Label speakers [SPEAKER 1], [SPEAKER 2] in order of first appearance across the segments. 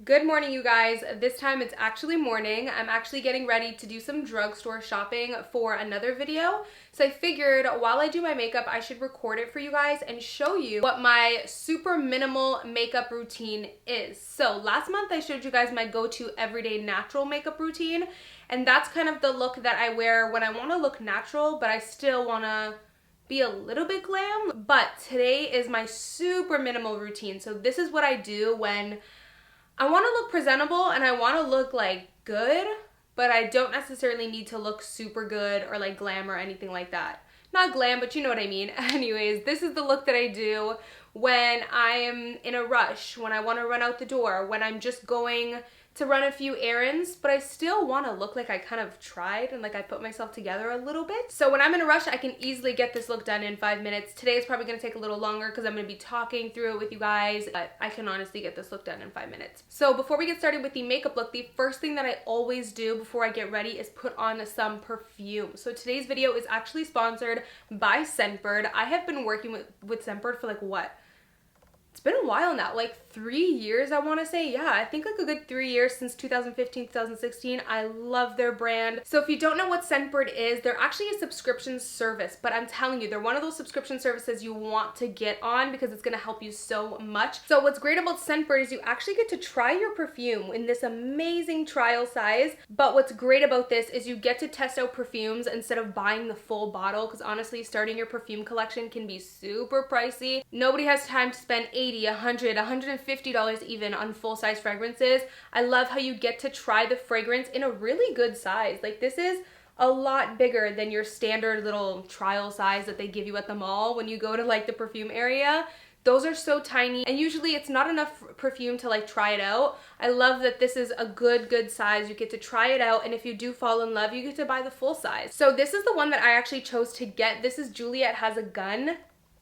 [SPEAKER 1] Good morning, you guys. This time it's actually morning. I'm actually getting ready to do some drugstore shopping for another video. So I figured while I do my makeup, I should record it for you guys and show you what my super minimal makeup routine is. So last month I showed you guys my go-to everyday natural makeup routine, and that's kind of the look that I wear when I want to look natural, but I still want to be a little bit glam. But today is my super minimal routine. So this is what I do when I want to look presentable and I want to look like good, but I don't necessarily need to look super good or like glam or anything like that. Not glam, but you know what I mean. Anyways, this is the look that I do when I am in a rush, when I want to run out the door, when I'm just going to run a few errands, but I still want to look like I kind of tried and like I put myself together a little bit. So when I'm in a rush, I can easily get this look done in 5 minutes. Today is probably going to take a little longer because I'm going to be talking through it with you guys, but I can honestly get this look done in 5 minutes. So before we get started with the makeup look, the first thing that I always do before I get ready is put on some perfume. So today's video is actually sponsored by Scentbird. I have been working with Scentbird for like what? It's been a while now, like 3 years I want to say. Yeah, I think like a good 3 years since 2015, 2016. I love their brand. So if you don't know what Scentbird is, they're actually a subscription service, but I'm telling you, they're one of those subscription services you want to get on because it's going to help you so much. So what's great about Scentbird is you actually get to try your perfume in this amazing trial size, but what's great about this is you get to test out perfumes instead of buying the full bottle, because honestly, starting your perfume collection can be super pricey. Nobody has time to spend $80, $100, $150 even on full-size fragrances. I love how you get to try the fragrance in a really good size. Like this is a lot bigger than your standard little trial size that they give you at the mall when you go to like the perfume area. Those are so tiny, and usually it's not enough perfume to like try it out. I love that this is a good size. You get to try it out, and if you do fall in love, you get to buy the full size. So this is the one that I actually chose to get. This is Juliet Has a Gun.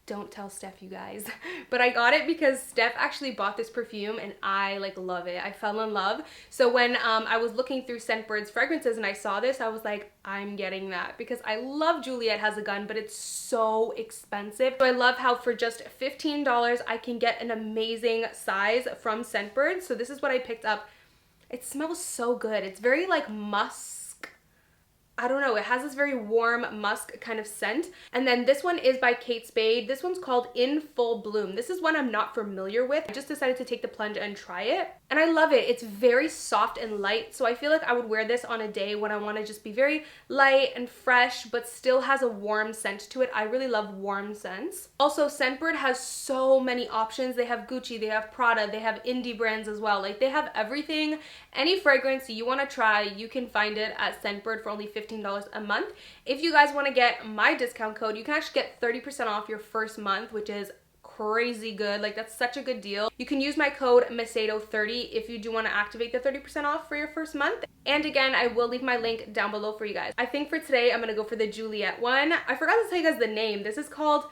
[SPEAKER 1] Don't tell Steph, you guys. But I got it because Steph actually bought this perfume and I like love it. I fell in love. So when I was looking through Scentbird's fragrances and I saw this, I was like, I'm getting that because I love Juliet Has a Gun, but it's so expensive. So I love how for just $15, I can get an amazing size from Scentbird. So this is what I picked up. It smells so good. It's very like musk. I don't know, it has this very warm musk kind of scent. And then this one is by Kate Spade. This one's called In Full Bloom. This is one I'm not familiar with. I just decided to take the plunge and try it. And I love it. It's very soft and light. So I feel like I would wear this on a day when I want to just be very light and fresh, but still has a warm scent to it. I really love warm scents. Also, Scentbird has so many options. They have Gucci, they have Prada, they have indie brands as well. Like they have everything. Any fragrance you want to try, you can find it at Scentbird for only $15 a month. If you guys want to get my discount code, you can actually get 30% off your first month, which is crazy good. Like that's such a good deal. You can use my code Macedo30 if you do want to activate the 30% off for your first month. And again, I will leave my link down below for you guys. I think for today, I'm going to go for the Juliet one. I forgot to tell you guys the name. This is called,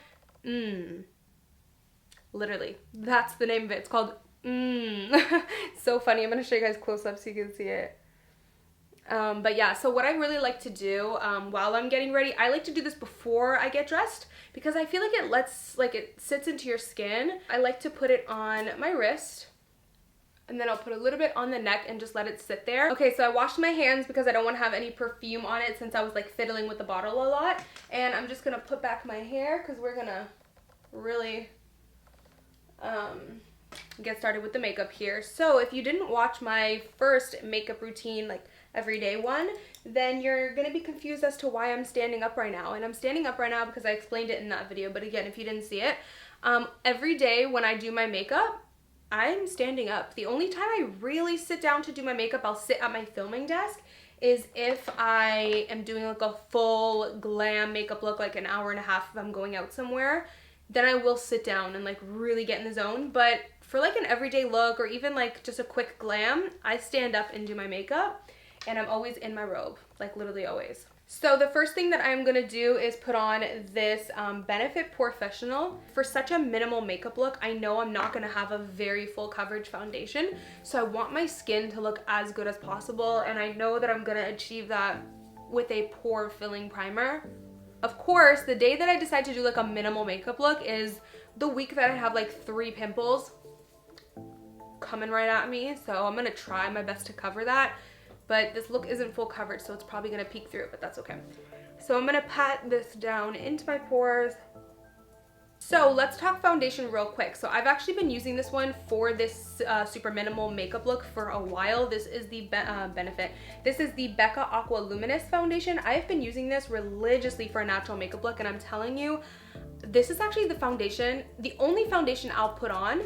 [SPEAKER 1] literally, that's the name of it. It's called, So funny. I'm going to show you guys close up so you can see it. But yeah, so what I really like to do while I'm getting ready, I like to do this before I get dressed because I feel like it sits into your skin. I like to put it on my wrist and then I'll put a little bit on the neck and just let it sit there. Okay, so I washed my hands because I don't want to have any perfume on it since I was like fiddling with the bottle a lot. And I'm just going to put back my hair because we're going to really get started with the makeup here. So if you didn't watch my first makeup routine, like everyday one, then you're gonna be confused as to why I'm standing up right now. And I'm standing up right now because I explained it in that video, but again, if you didn't see it, every day when I do my makeup, I'm standing up. The only time I really sit down to do my makeup, I'll sit at my filming desk, is if I am doing like a full glam makeup look, like an hour and a half if I'm going out somewhere, then I will sit down and like really get in the zone. But for like an everyday look or even like just a quick glam, I stand up and do my makeup. And I'm always in my robe, like literally always. So the first thing that I'm gonna do is put on this Benefit Professional. For such a minimal makeup look, I know I'm not gonna have a very full coverage foundation, so I want my skin to look as good as possible, and I know that I'm gonna achieve that with a pore filling primer. Of course, the day that I decide to do like a minimal makeup look is the week that I have like 3 pimples coming right at me, so I'm gonna try my best to cover that. But this look isn't full coverage, so it's probably gonna peek through, but that's okay. So I'm gonna pat this down into my pores. So let's talk foundation real quick. So I've actually been using this one for this super minimal makeup look for a while. This is the Benefit. This is the Becca Aqua Luminous foundation. I've been using this religiously for a natural makeup look, and I'm telling you, this is actually the foundation, the only foundation I'll put on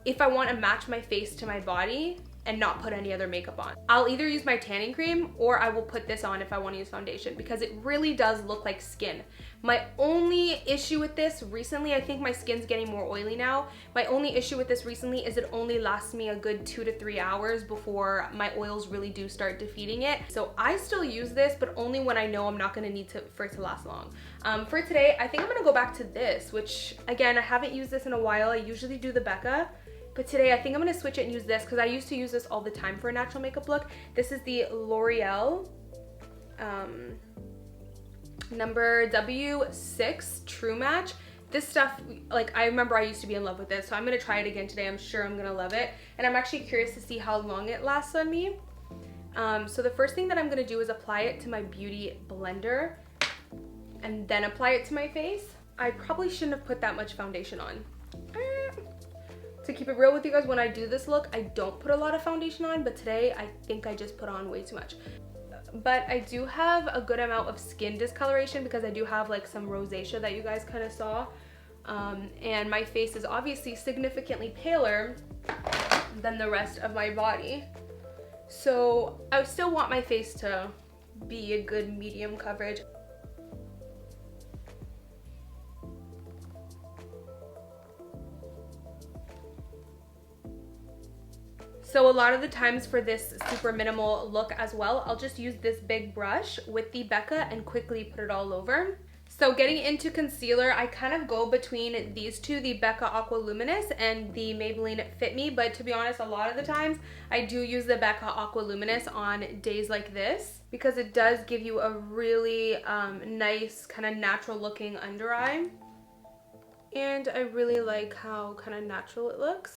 [SPEAKER 1] if I want to match my face to my body and not put any other makeup on. I'll either use my tanning cream or I will put this on if I want to use foundation, because it really does look like skin. My only issue with this recently, I think my skin's getting more oily now. My only issue with this recently is it only lasts me a good 2 to 3 hours before my oils really do start defeating it. So I still use this, but only when I know I'm not gonna need for it to last long. For today, I think I'm gonna go back to this, which again, I haven't used this in a while. I usually do the Becca. But today I think I'm gonna switch it and use this, because I used to use this all the time for a natural makeup look. This is the L'Oreal number W6 True Match. This stuff, like, I remember I used to be in love with this, so I'm gonna try it again today. I'm sure I'm gonna love it. And I'm actually curious to see how long it lasts on me. So the first thing that I'm gonna do is apply it to my beauty blender and then apply it to my face. I probably shouldn't have put that much foundation on. To keep it real with you guys, when I do this look, I don't put a lot of foundation on, but today I think I just put on way too much. But I do have a good amount of skin discoloration because I do have like some rosacea that you guys kind of saw. And my face is obviously significantly paler than the rest of my body. So I still want my face to be a good medium coverage. So a lot of the times for this super minimal look as well, I'll just use this big brush with the Becca and quickly put it all over. So getting into concealer, I kind of go between these two, the Becca Aqua Luminous and the Maybelline Fit Me, but to be honest, a lot of the times I do use the Becca Aqua Luminous on days like this because it does give you a really nice kind of natural looking under eye. And I really like how kind of natural it looks.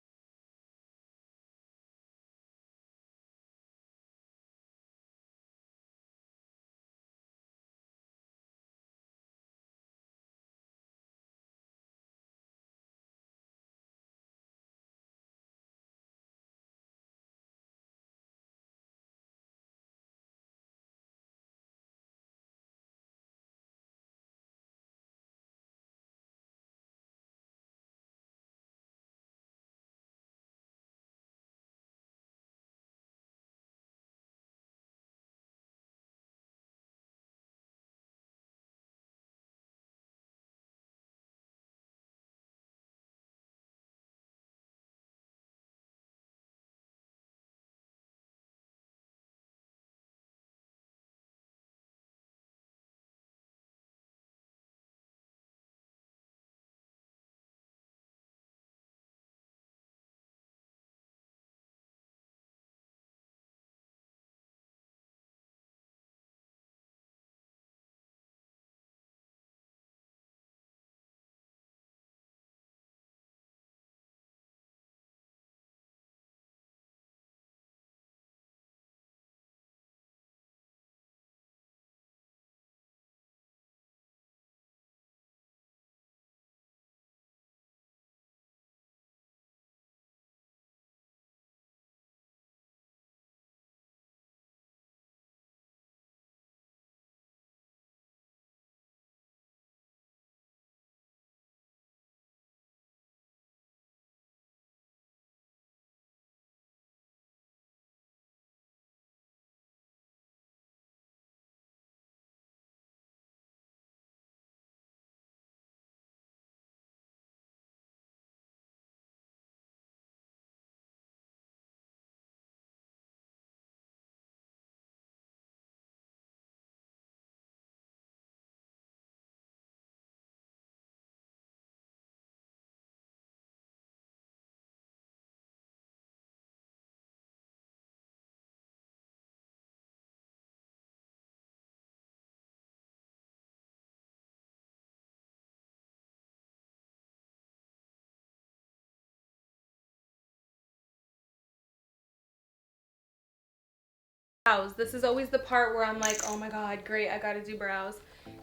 [SPEAKER 1] Brows. This is always the part where I'm like, oh my god, great, I gotta do brows,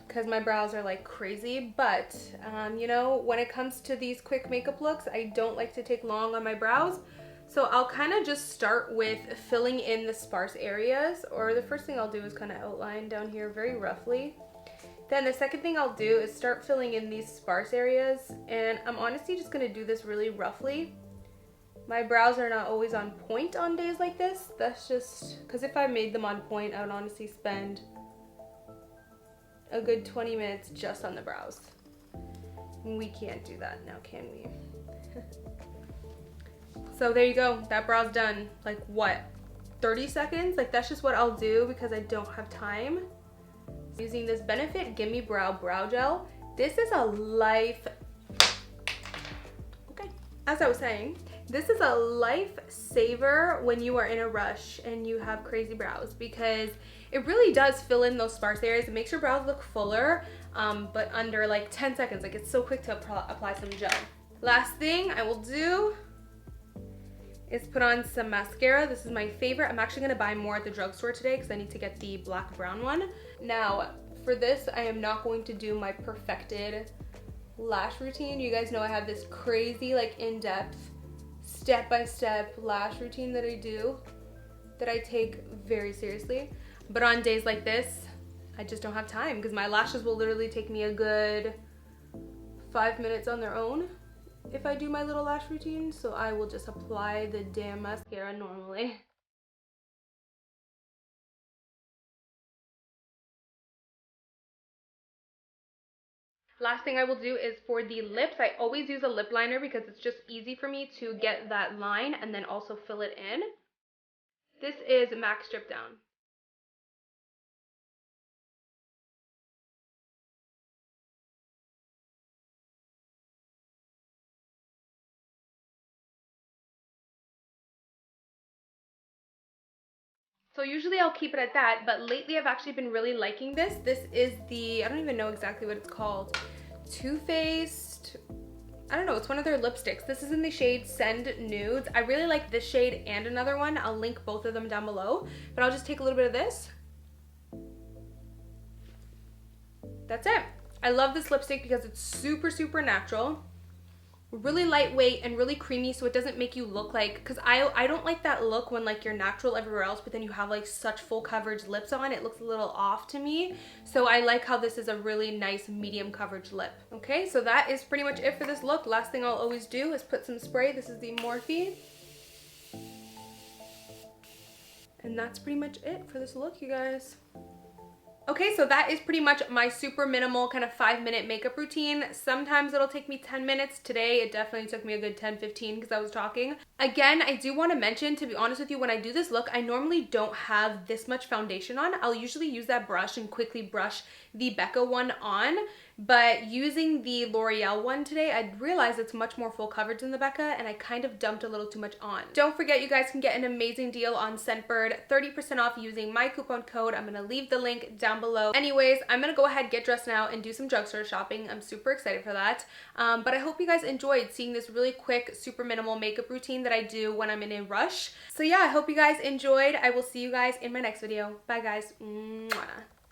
[SPEAKER 1] because my brows are like crazy. But you know, when it comes to these quick makeup looks, I don't like to take long on my brows. So I'll kind of just start with filling in the sparse areas, or the first thing I'll do is kind of outline down here very roughly. Then the second thing I'll do is start filling in these sparse areas, and I'm honestly just gonna do this really roughly. My brows are not always on point on days like this. That's just because if I made them on point, I would honestly spend a good 20 minutes just on the brows. We can't do that now, can we? So there you go, that brow's done. Like what, 30 seconds? Like that's just what I'll do because I don't have time. Using this Benefit Gimme Brow Gel. This is a as I was saying, this is a lifesaver when you are in a rush and you have crazy brows, because it really does fill in those sparse areas. It makes your brows look fuller, but under like 10 seconds. Like it's so quick to apply some gel. Last thing I will do is put on some mascara. This is my favorite. I'm actually gonna buy more at the drugstore today because I need to get the black brown one. Now, for this, I am not going to do my perfected lash routine. You guys know I have this crazy, like in-depth, step-by-step lash routine that I do, that I take very seriously. But on days like this, I just don't have time because my lashes will literally take me a good 5 minutes on their own if I do my little lash routine, so I will just apply the damn mascara normally. Last thing I will do is for the lips, I always use a lip liner because it's just easy for me to get that line and then also fill it in. This is MAC Strip Down. So usually I'll keep it at that, but lately I've actually been really liking this. This is the, I don't even know exactly what it's called, Too Faced, I don't know, it's one of their lipsticks. This is in the shade Send Nudes. I really like this shade and another one. I'll link both of them down below, but I'll just take a little bit of this. That's it. I love this lipstick because it's super, super natural. Really lightweight and really creamy, so it doesn't make you look like, because I don't like that look when like you're natural everywhere else but then you have like such full coverage lips on. It looks a little off to me, so I like how this is a really nice medium coverage lip. Okay, so that is pretty much it for this look. Last thing I'll always do is put some spray. This is the Morphe, and that's pretty much it for this look, you guys. Okay, so that is pretty much my super minimal kind of 5-minute makeup routine. Sometimes it'll take me 10 minutes. Today, it definitely took me a good 10-15 because I was talking. Again, I do want to mention, to be honest with you, when I do this look, I normally don't have this much foundation on. I'll usually use that brush and quickly brush the Becca one on, but using the L'Oreal one today, I realized it's much more full coverage than the Becca, and I kind of dumped a little too much on. Don't forget, you guys can get an amazing deal on Scentbird, 30% off using my coupon code. I'm gonna leave the link down below. Anyways, I'm gonna go ahead, get dressed now, and do some drugstore shopping. I'm super excited for that. But I hope you guys enjoyed seeing this really quick, super minimal makeup routine that I do when I'm in a rush. So yeah, I hope you guys enjoyed. I will see you guys in my next video. Bye guys. Mwah.